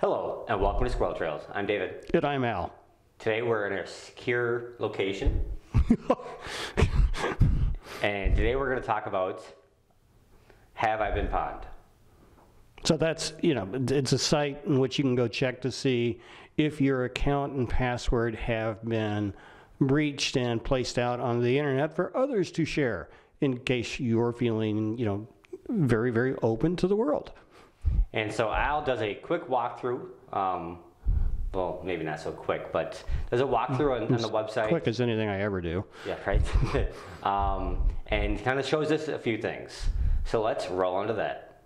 Hello and welcome to Squirrel Trails. I'm David. And I'm Al. Today we're in a secure location. And today we're going to talk about Have I Been Pwned? So that's, it's a site in which you can go check to see if your account and password have been breached and placed out on the internet for others to share in case you're feeling, very, very open to the world. And so Al does a quick walkthrough. Well, maybe not so quick, but does a walkthrough on the website. Quick as anything I ever do. Yeah, right. And kind of shows us a few things. So let's roll into that.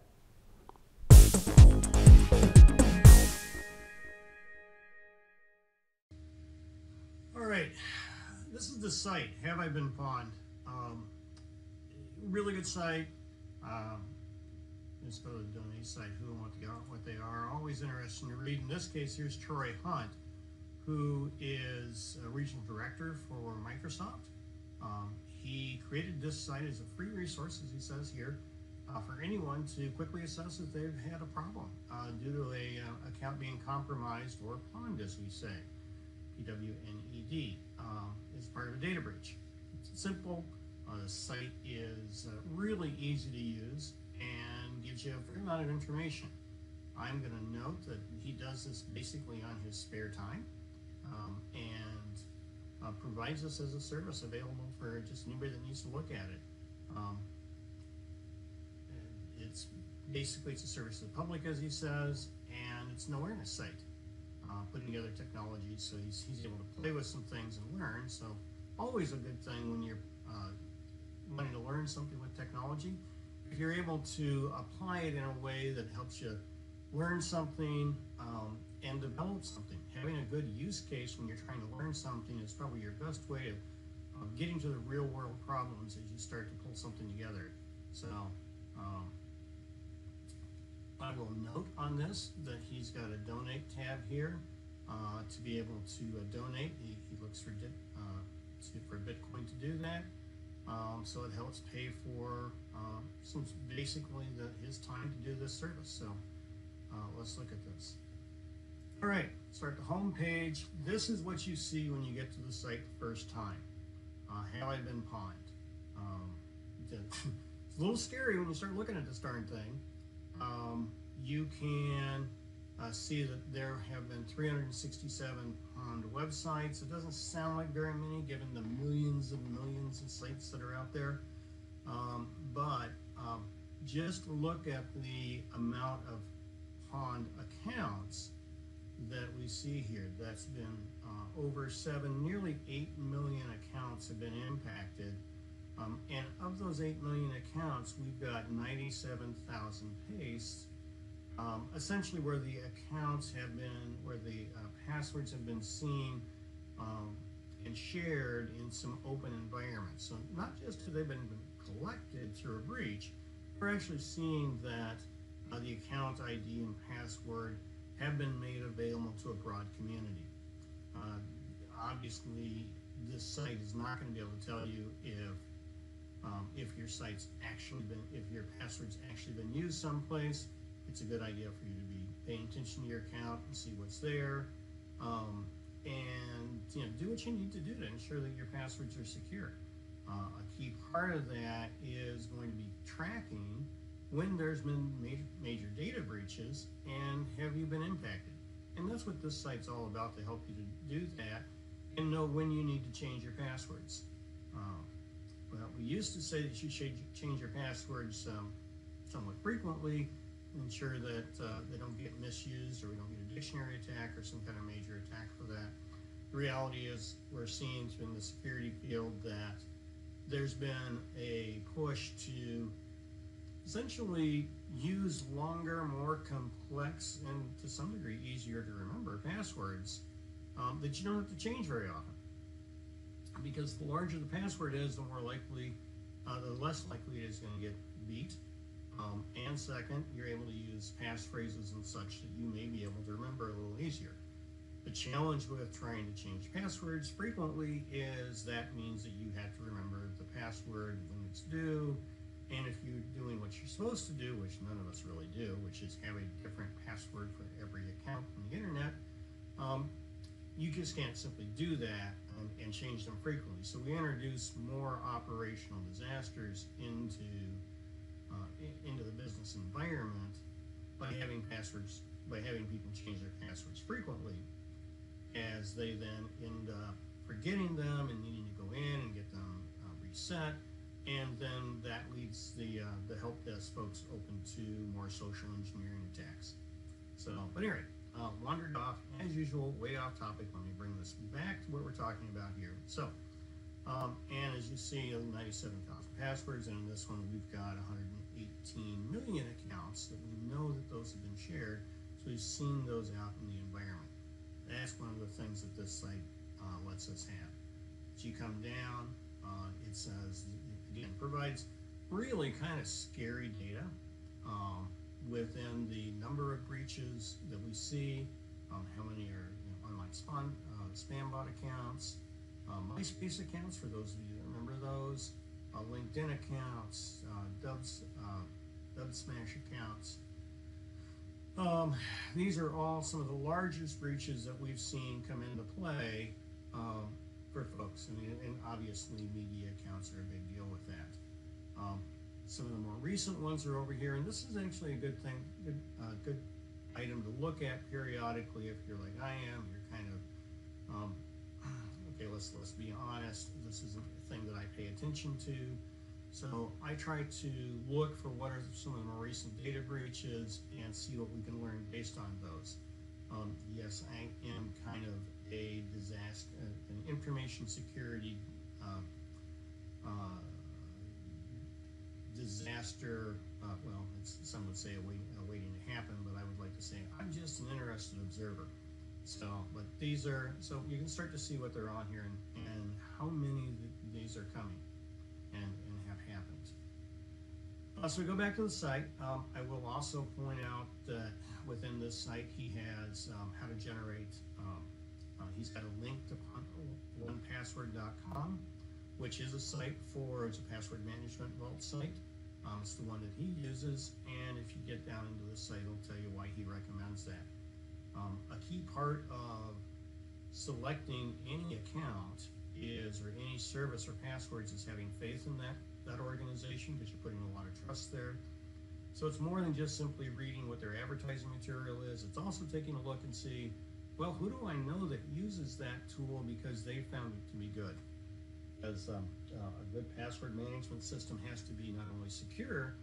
All right, this is the site, Have I Been Pwned? Really good site. Just go to the donate site, who and what they are. Always interesting to read. In this case, here's Troy Hunt, who is a regional director for Microsoft. He created this site as a free resource, as he says here, for anyone to quickly assess if they've had a problem due to a account being compromised or pawned, as we say. pwned is part of a data breach. It's simple. The site is really easy to use and gives you a fair amount of information. I'm going to note that he does this basically on his spare time and provides this as a service available for just anybody that needs to look at it. It's basically it's a service to the public, as he says, and it's an awareness site, putting together technology so he's able to play with some things and learn. So always a good thing when you're wanting to learn something with technology. If you're able to apply it in a way that helps you learn something and develop something, having a good use case when you're trying to learn something is probably your best way of getting to the real world problems as you start to pull something together. So I will note on this that he's got a donate tab here to be able to donate. He looks for Bitcoin to do that. So it helps pay for basically his time to do this service. So let's look at this. All right, start the home page. This is what you see when you get to the site the first time. Have I been pawned? It's a little scary when you start looking at this darn thing. You can see that there have been 367 pawned websites. It doesn't sound like very many given the millions and millions of sites that are out there, but just look at the amount of pawned accounts that we see here. That's been over nearly 8 million accounts have been impacted. And of those 8 million accounts, we've got 97,000 pastes, essentially where the accounts have been, where the passwords have been seen and shared in some open environments. So not just have they been collected through a breach, we're actually seeing that the account ID and password have been made available to a broad community. Obviously, this site is not going to be able to tell you if your site's actually been, if your password's actually been used someplace. It's a good idea for you to be paying attention to your account and see what's there, and do what you need to do to ensure that your passwords are secure. A key part of that is going to be tracking when there's been major data breaches and have you been impacted. And that's what this site's all about, to help you to do that and know when you need to change your passwords. Well, we used to say that you should change your passwords somewhat frequently, ensure that they don't get misused or we don't get a dictionary attack or some kind of major attack for that. The reality is we're seeing in the security field that there's been a push to essentially use longer, more complex, and to some degree easier to remember passwords that you don't have to change very often. Because the larger the password is, the more likely, the less likely it is going to get beat. And second, you're able to use passphrases and such that you may be able to remember a little easier. The challenge with trying to change passwords frequently is that means that you have to remember the password when it's due, and if you're doing what you're supposed to do, which none of us really do, which is have a different password for every account. account on the internet, you just can't simply do that and change them frequently. So we introduce more operational disasters into the business environment by having people change their passwords frequently, as they then end up forgetting them and needing to go in and get them reset, and then that leads the help desk folks open to more social engineering attacks. So, but anyway, wandered off as usual, way off topic. Let me bring this back to what we're talking about here. So, and as you see, 97,000 passwords, and in this one we've got 118 million accounts that we know that those have been shared. So we've seen those out in the environment. That's one of the things that this site lets us have. As you come down, it says, again, provides really kind of scary data within the number of breaches that we see, how many are online spam bot accounts, MySpace accounts for those of you that remember those, LinkedIn accounts, Dub Smash accounts. These are all some of the largest breaches that we've seen come into play for folks, and obviously media accounts are a big deal with that. Some of the more recent ones are over here, and this is actually a good thing, good item to look at periodically if you're like I am. You're kind of okay. Let's be honest. This is a thing that I pay attention to. So I try to look for what are some of the more recent data breaches and see what we can learn based on those. Yes, I am kind of a disaster, an information security disaster. Well, some would say waiting to happen, but I would like to say I'm just an interested observer. So, but these are, so you can start to see what they're on here and how many of these are coming and have happened. So we go back to the site. I will also point out that within this site he has how to generate, he's got a link to pwned.com, which is a site for, it's a password management vault site. It's the one that he uses, and if you get down into the site, it'll tell you why he recommends that. A key part of selecting any account is, or any service or passwords, is having faith in that organization, because you're putting a lot of trust there. So it's more than just simply reading what their advertising material is. It's also taking a look and see, well, who do I know that uses that tool because they found it to be good? Because a good password management system has to be not only secure,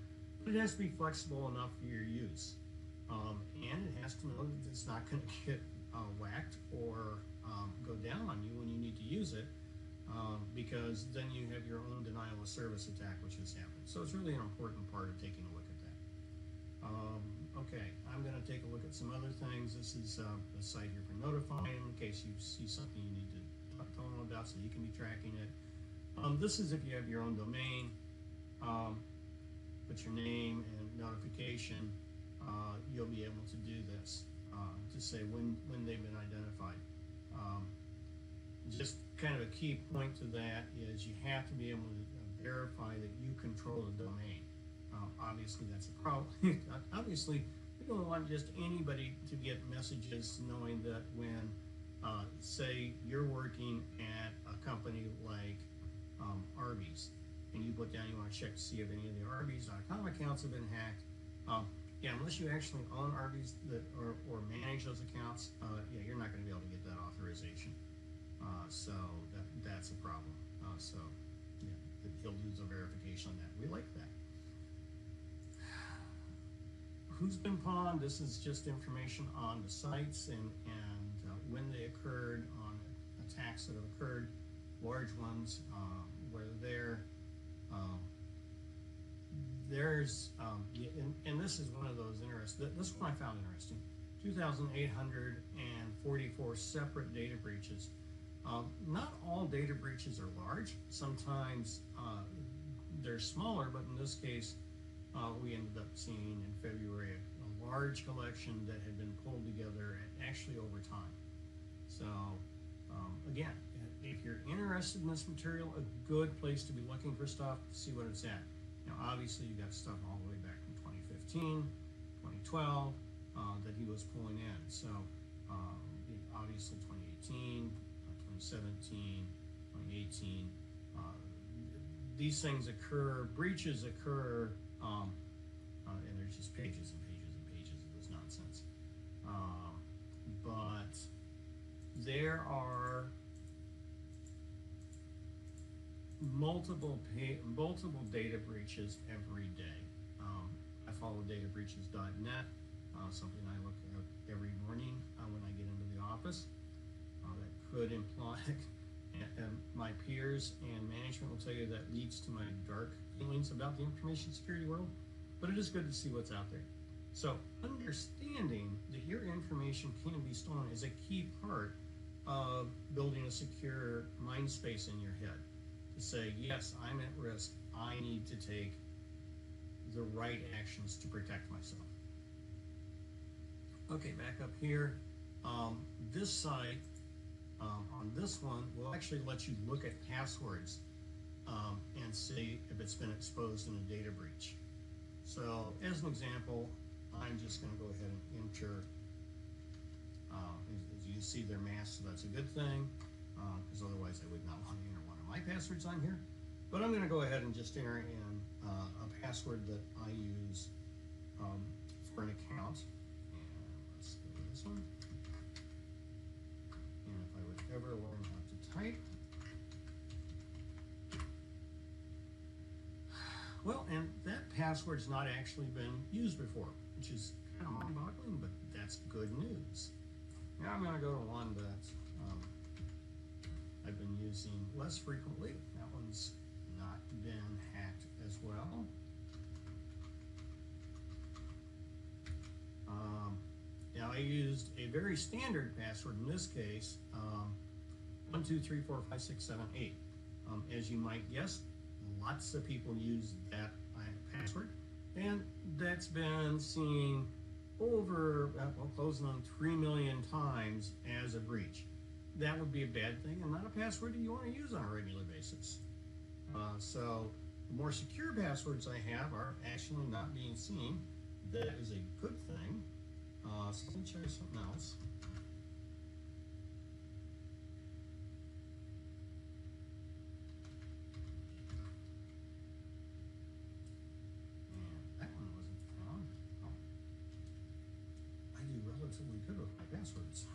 but it has to be flexible enough for your use. And it has to know that it's not going to get whacked or go down on you when you need to use it, because then you have your own denial of service attack, which has happened. So it's really an important part of taking a look at that. Okay, I'm going to take a look at some other things. This is the site here for notifying in case you see something you need to tell them about, so you can be tracking it. This is if you have your own domain, put your name and notification, you'll be able to do this to say when they've been identified. Just kind of a key point to that is you have to be able to verify that you control the domain. Obviously that's a problem. Obviously we don't want just anybody to get messages knowing that when say you're working at a company like Arby's, and you put down you want to check to see if any of the Arby's.com accounts have been hacked. Yeah, unless you actually own Arby's or manage those accounts, yeah, you're not going to be able to get that authorization. So that's a problem. So yeah, he'll lose a verification on that. We like that. Who's been pawned? This is just information on the sites and when they occurred, on attacks that have occurred, large ones, where they're there's and this is one of those interesting. This one I found interesting. 2,844 separate data breaches. Not all data breaches are large. Sometimes they're smaller, but in this case, we ended up seeing in February a large collection that had been pulled together actually over time. So again, if you're interested in this material, a good place to be looking for stuff to see what it's at. Now, obviously, you got stuff all the way back from 2015, 2012, that he was pulling in. So obviously 2018, 2017, 2018, these things occur, breaches occur, and there's just pages and pages and pages of this nonsense. But there are multiple data breaches every day. I follow databreaches.net, something I look at every morning when I get into the office. That could imply, and my peers and management will tell you that leads to my dark feelings about the information security world, but it is good to see what's out there. So understanding that your information can be stolen is a key part of building a secure mind space in your head. To say, yes, I'm at risk, I need to take the right actions to protect myself. Okay, back up here. This site, on this one, will actually let you look at passwords and see if it's been exposed in a data breach. So, as an example, I'm just going to go ahead and enter, as you see, they're masked, so that's a good thing, because otherwise I would not want to enter one of my passwords on here. But I'm going to go ahead and just enter in a password that I use for an account. And let's go to this one. And if I would ever learn how to type. Well, and that password's not actually been used before, which is kind of mind-boggling, but that's good news. Now I'm going to go to one that I've been using less frequently. That one's not been hacked as well. Now I used a very standard password in this case, 1, 2, 3, 4, 5, 6, 7, 8. As you might guess, lots of people use that password, and that's been seen over, closing on 3 million times as a breach. That would be a bad thing and not a password that you want to use on a regular basis. So the more secure passwords I have are actually not being seen. That is a good thing. So let me try something else. And that one wasn't found. Oh. I do relatively good with my passwords.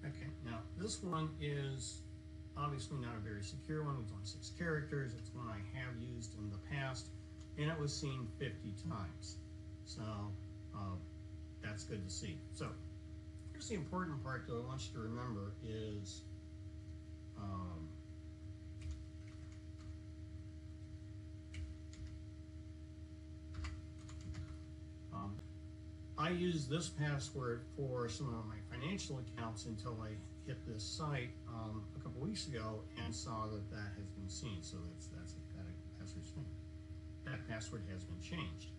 Okay, now this one is obviously not a very secure one. It's only 6 characters. It's one I have used in the past, and it was seen 50 times. So that's good to see. So here's the important part that I want you to remember is I used this password for some of my financial accounts until I hit this site a couple weeks ago and saw that that has been seen. So that password's thing. That password has been changed.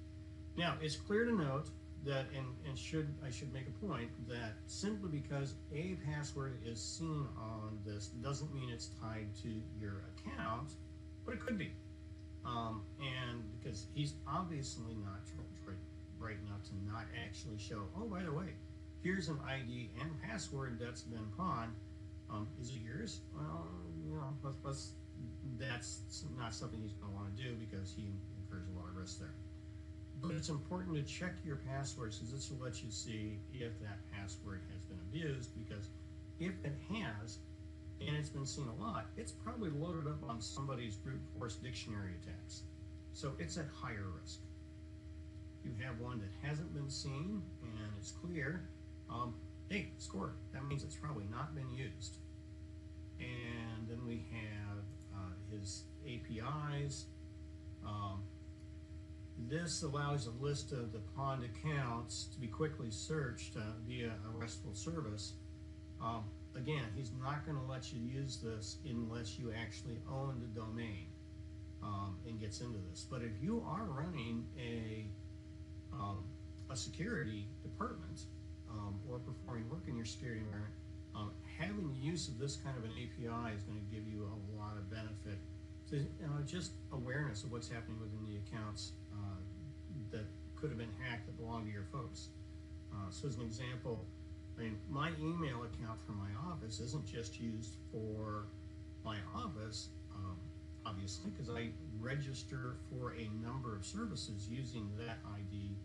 Now it's clear to note that, and I should make a point that simply because a password is seen on this doesn't mean it's tied to your account, but it could be. And because he's obviously not bright enough to not actually show, oh, by the way, here's an ID and password that's been pawned. Is it yours? Well, you know, that's not something he's going to want to do because he incurs a lot of risk there. But it's important to check your passwords because this will let you see if that password has been abused, because if it has, and it's been seen a lot, it's probably loaded up on somebody's brute force dictionary attacks. So it's at higher risk. You have one that hasn't been seen and it's clear, hey, score. That means it's probably not been used. And then we have his APIs. This allows a list of the pawned accounts to be quickly searched via a RESTful service. Again, he's not going to let you use this unless you actually own the domain and gets into this. But if you are running a security department or performing work in your security environment, having the use of this kind of an API is going to give you a lot of benefit to just awareness of what's happening within the accounts that could have been hacked that belong to your folks. So as an example, I mean, my email account for my office isn't just used for my office, obviously, because I register for a number of services using that ID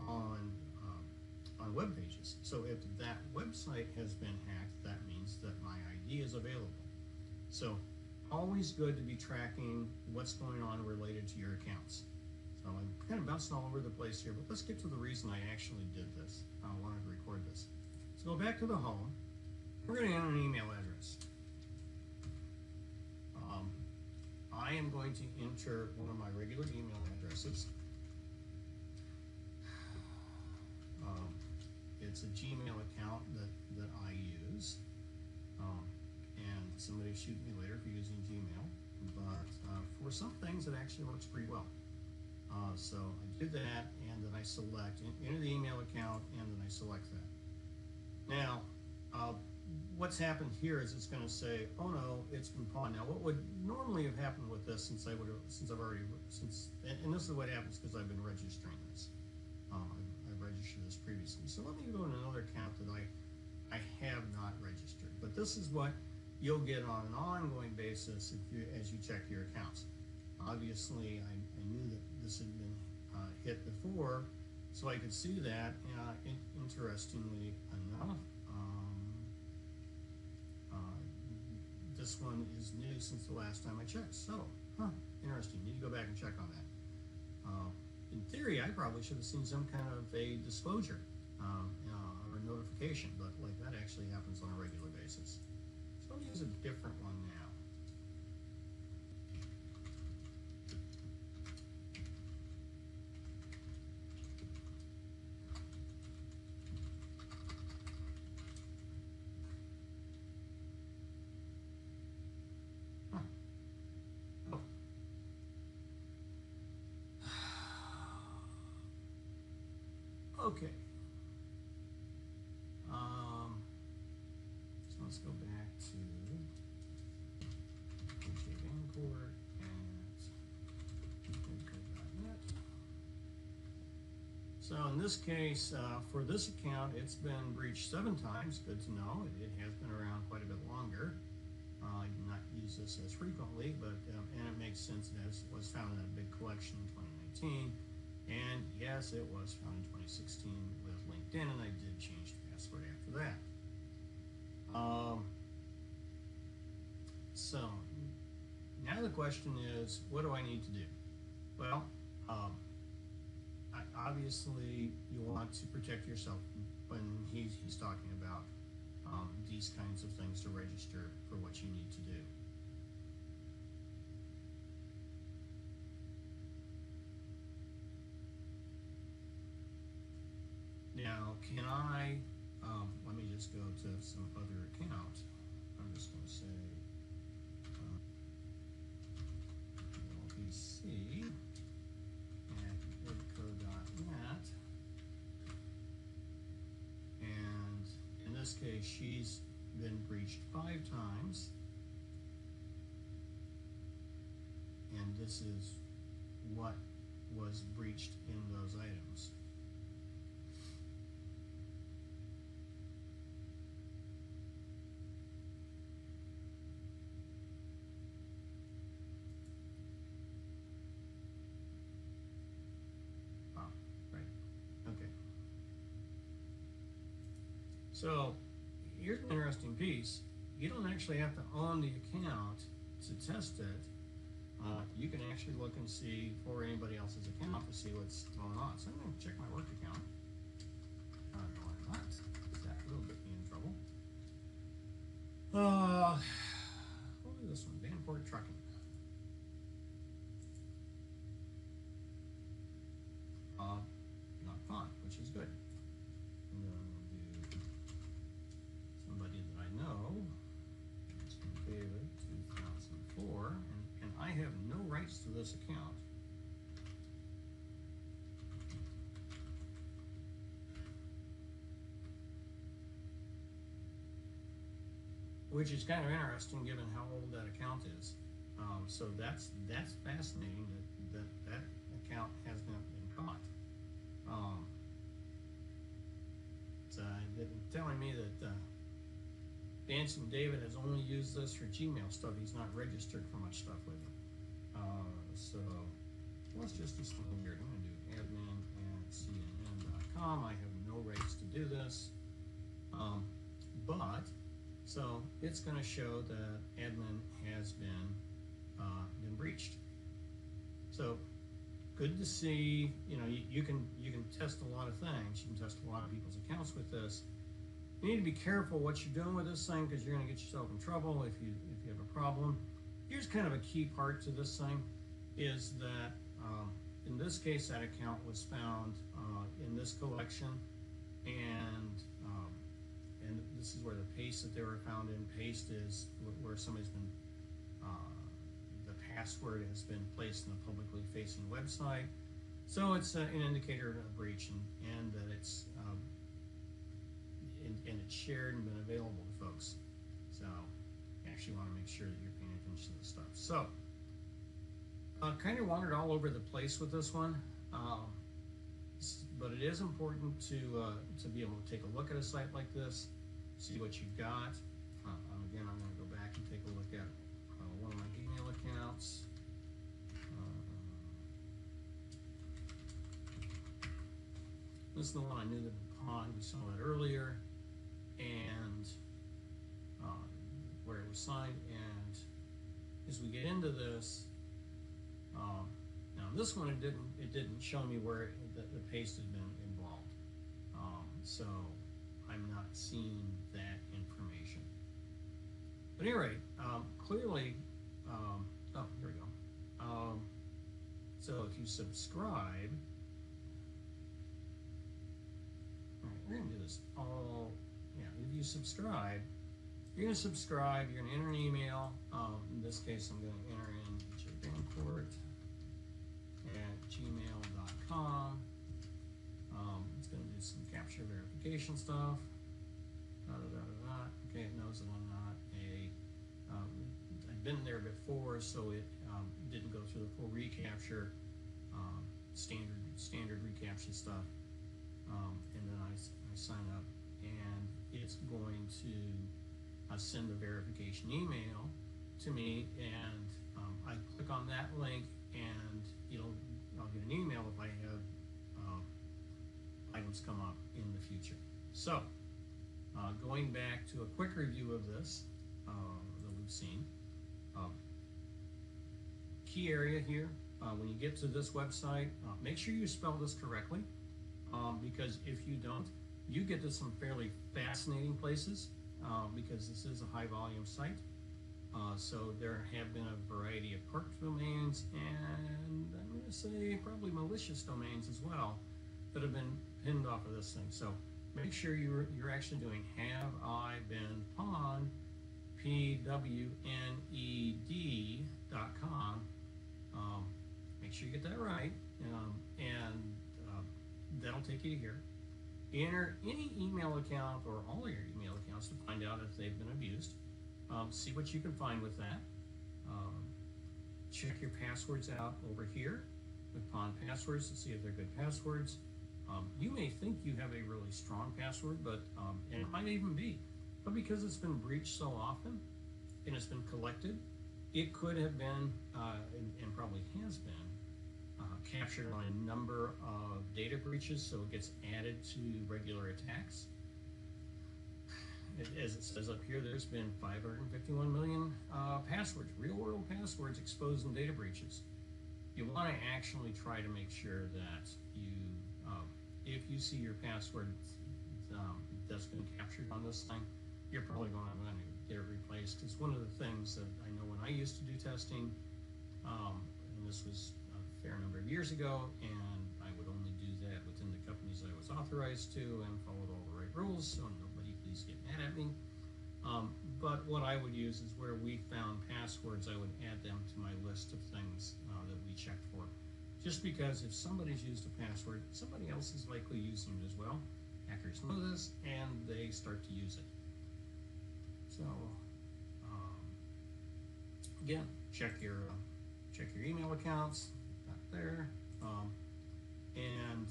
on web pages. So if that website has been hacked, that means that my ID is available. So always good to be tracking what's going on related to your accounts. So I'm kind of bouncing all over the place here, but let's get to the reason I actually did this. I wanted to record this. So go back to the home. We're going to enter an email address. I am going to enter one of my regular email addresses. It's a Gmail account that I use. And somebody shoot me later for using Gmail. But for some things, it actually works pretty well. So I do that, and then I select, enter the email account, and then I select that. Now, what's happened here is it's going to say, oh no, it's been pawned. Now, what would normally have happened with this, and this is what happens because I've been registering this. I've registered this previously. So let me go to another account that I have not registered. But this is what you'll get on an ongoing basis as you check your accounts. Obviously, I knew that this had been hit before, so I could see that. Interestingly enough, this one is new since the last time I checked. So, interesting. Need to go back and check on that. In theory, I probably should have seen some kind of a disclosure or a notification, but like that actually happens on a regular basis. So I'll use a different one now. Okay. So let's go back to pwned .net. So in this case, for this account, it's been breached 7 times. Good to know. It has been around quite a bit longer. I do not use this as frequently, but and it makes sense. It was found in a big collection in 2019. And yes, it was found in 2016 with LinkedIn, and I did change the password after that. So now the question is, what do I need to do? Well, obviously you want to protect yourself when he's talking about these kinds of things to register for what you need to do. Now, can I, let me just go to some other account. I'm just going to say LPC at webco.net. And in this case, she's been breached 5 times. And this is what was breached in those items. So here's an interesting piece. You don't actually have to own the account to test it. You can actually look and see for anybody else's account to see what's going on. So I'm going to check my work account. No, I'm not. That will get me in trouble. What is this one? Vanport Trucking. Not fun, which is good. David, 2004, and I have no rights to this account. Which is kind of interesting given how old that account is. So that's fascinating that account has not been caught. They're telling me that Dancing David has only used this for Gmail stuff. He's not registered for much stuff with it. So let's just do something weird. I'm going to do admin@cnn.com. I have no rights to do this. But so it's going to show that admin has been breached. So good to see. You know, you can test a lot of things. You can test a lot of people's accounts with this. You need to be careful what you're doing with this thing, because you're going to get yourself in trouble if you have a problem. Here's kind of a key part to this thing, is that in this case that account was found in this collection, and this is where the paste that they were found in. Paste is where somebody's been, the password has been placed in a publicly facing website. So it's an indicator of a breach, and that it's and it's shared and been available to folks. So you actually want to make sure that you're paying attention to this stuff. So kind of wandered all over the place with this one, but it is important to be able to take a look at a site like this, see what you've got. Again, I'm going to go back and take a look at one of my email accounts. This is the one I knew that pawned. We saw that earlier, and where it was signed. And as we get into this, now this one it didn't show me where the paste had been involved, so I'm not seeing that information. But at any rate, clearly, oh, here we go. So if you subscribe. We're going to do this all, yeah, if you subscribe, you're going to subscribe, you're going to enter an email. In this case, I'm going to enter in jbancourt@gmail.com. It's going to do some capture verification stuff. Okay, it knows that I'm not I've been there before, so it didn't go through the full reCAPTCHA, standard reCAPTCHA stuff. And then I sign up, and it's going to send a verification email to me, and I click on that link, and I'll get an email if I have items come up in the future. So going back to a quick review of this that we've seen, key area here, when you get to this website, make sure you spell this correctly. Because if you don't, you get to some fairly fascinating places, because this is a high volume site. So there have been a variety of parked domains, and I'm going to say probably malicious domains as well, that have been pinned off of this thing. So make sure you're actually doing have I been pawned, pwned.com. Make sure you get that right, and that'll take you to here. Enter any email account or all of your email accounts to find out if they've been abused. See what you can find with that. Check your passwords out over here with Pawn Passwords to see if they're good passwords. You may think you have a really strong password, but and it might even be, but because it's been breached so often and it's been collected, it could have been and probably has been captured on a number of data breaches, so it gets added to regular attacks. As it says up here, there's been 551 million passwords, real-world passwords exposed in data breaches. You want to actually try to make sure that you, if you see your password that's been captured on this thing, you're probably going to get it replaced. It's one of the things that I know when I used to do testing, and this was fair number of years ago, and I would only do that within the companies I was authorized to and followed all the right rules, so nobody please get mad at me. But what I would use is where we found passwords, I would add them to my list of things that we checked for. Just because if somebody's used a password, somebody else is likely using it as well. Hackers know this, and they start to use it. So, again, check your email accounts, got there, and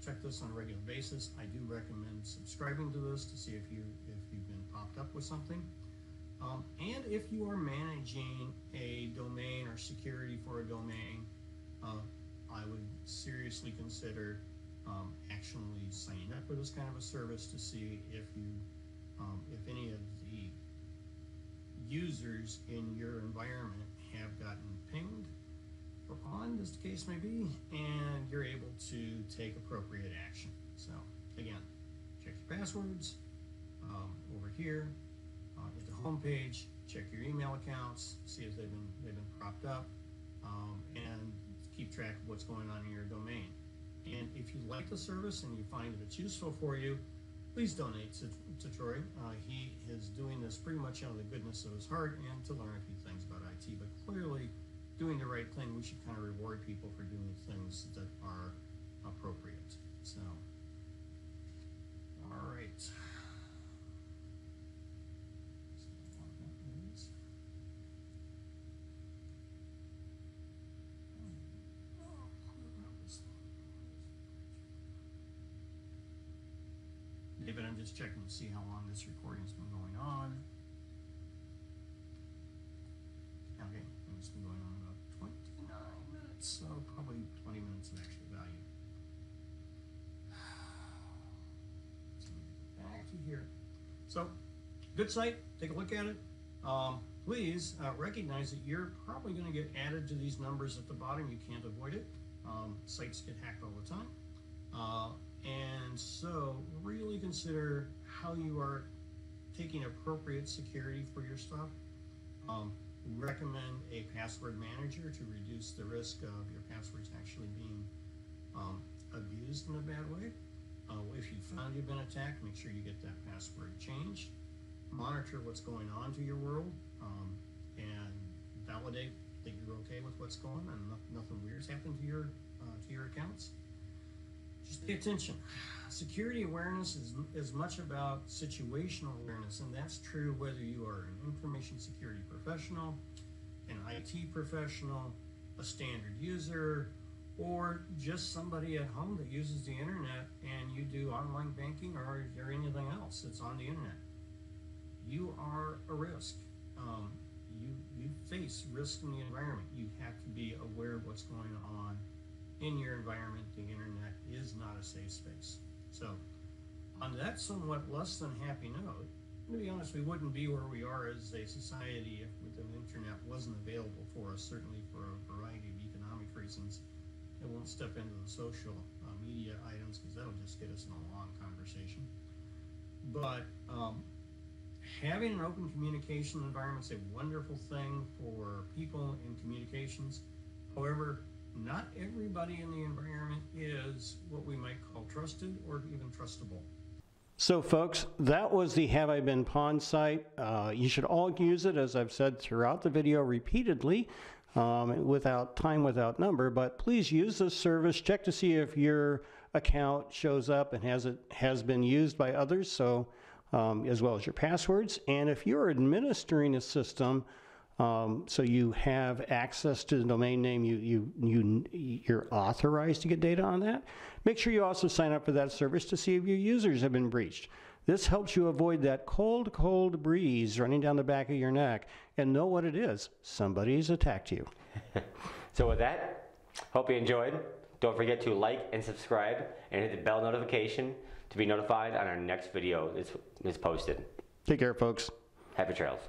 check this on a regular basis. I do recommend subscribing to this to see if you've been popped up with something. And if you are managing a domain or security for a domain, I would seriously consider actually signing up for this kind of a service to see if any of the users in your environment have gotten pinged or pawned, as the case may be, and you're able to take appropriate action. So again, check your passwords over here at the home page. Check your email accounts, see if they've been propped up, and keep track of what's going on in your domain. And if you like the service and you find that it's useful for you, please donate to Troy. He is doing this pretty much out of the goodness of his heart and to learn a few things about IT, but clearly doing the right thing. We should kind of reward people for doing things that are appropriate. So, all right. David, I'm just checking to see how long this recording's been going on. Okay, it's been going on about 29 minutes, so probably 20 minutes of extra value. So back to here. So, good site, take a look at it. Please recognize that you're probably going to get added to these numbers at the bottom. You can't avoid it. Sites get hacked all the time. And so really consider how you are taking appropriate security for your stuff. Recommend a password manager to reduce the risk of your passwords actually being abused in a bad way. If you found you've been attacked, make sure you get that password changed. Monitor what's going on to your world and validate that you're okay with what's going on and nothing weird's happened to your accounts. Just pay attention. Security awareness is as much about situational awareness, and that's true whether you are an information security professional, an IT professional, a standard user, or just somebody at home that uses the internet and you do online banking or anything else that's on the internet. You are a risk. You face risk in the environment. You have to be aware of what's going on in your environment. The internet is not a safe space. So on that somewhat less than happy note, to be honest, we wouldn't be where we are as a society if the internet wasn't available for us, certainly for a variety of economic reasons. I won't step into the social media items because that'll just get us in a long conversation. But having an open communication environment is a wonderful thing for people in communications. However, not everybody in the environment is what we might call trusted or even trustable. So folks, that was the Have I Been Pawned site. You should all use it, as I've said throughout the video repeatedly, without time, without number, but please use this service. Check to see if your account shows up and has been used by others, so as well as your passwords. And if you're administering a system, so you have access to the domain name, you're authorized to get data on that. Make sure you also sign up for that service to see if your users have been breached. This helps you avoid that cold, cold breeze running down the back of your neck and know what it is. Somebody's attacked you. So with that, hope you enjoyed. Don't forget to like and subscribe and hit the bell notification to be notified on our next video is posted. Take care, folks. Happy trails.